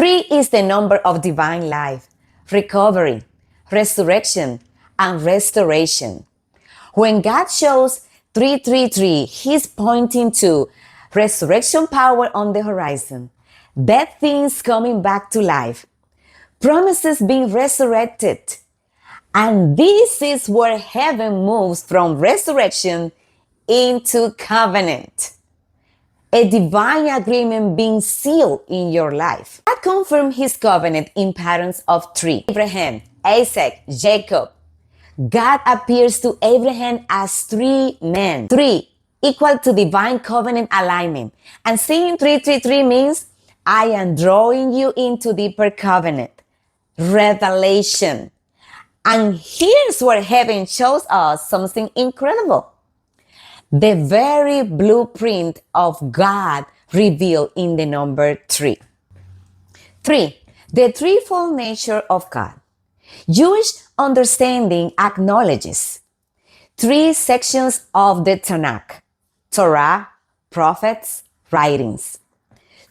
3 is the number of divine life, recovery, resurrection, and restoration. When God shows 333, He's pointing to resurrection power on the horizon, dead things coming back to life, promises being resurrected. And this is where heaven moves from resurrection into covenant. A divine agreement being sealed in your life. God confirmed His covenant in patterns of 3. Abraham, Isaac, Jacob. God appears to Abraham as 3 men. 3 equal to divine covenant alignment. And seeing 333 means I am drawing you into deeper covenant. Revelation. And here's where heaven shows us something incredible. The very blueprint of God revealed in the number 3. 3. The threefold nature of God. Jewish understanding acknowledges 3 sections of the Tanakh: Torah, prophets, writings.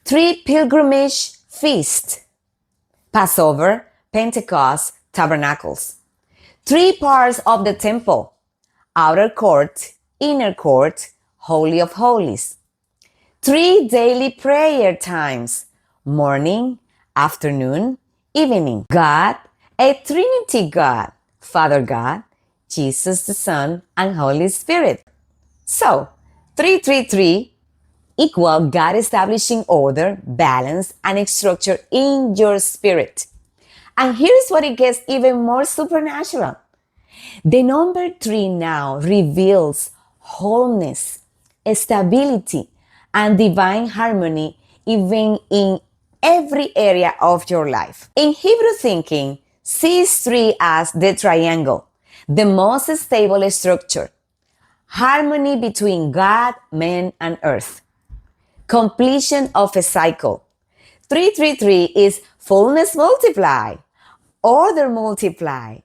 3 pilgrimage feasts: Passover, Pentecost, tabernacles. 3 parts of the temple: outer court, inner court, holy of holies. 3 daily prayer times: morning, afternoon, evening. God, a Trinity God: Father God, Jesus the Son, and Holy Spirit. So, 333 equal God establishing order, balance, and structure in your spirit. And here's what it gets even more supernatural. The number 3 now reveals wholeness, stability, and divine harmony even in every area of your life. In Hebrew thinking, sees 3 as the triangle, the most stable structure, harmony between God, man, and earth, completion of a cycle. 333 is fullness multiply, order multiply,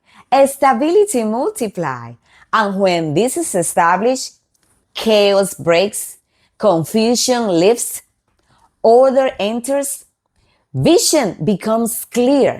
stability multiply. And when this is established, chaos breaks, confusion lifts, order enters, vision becomes clear.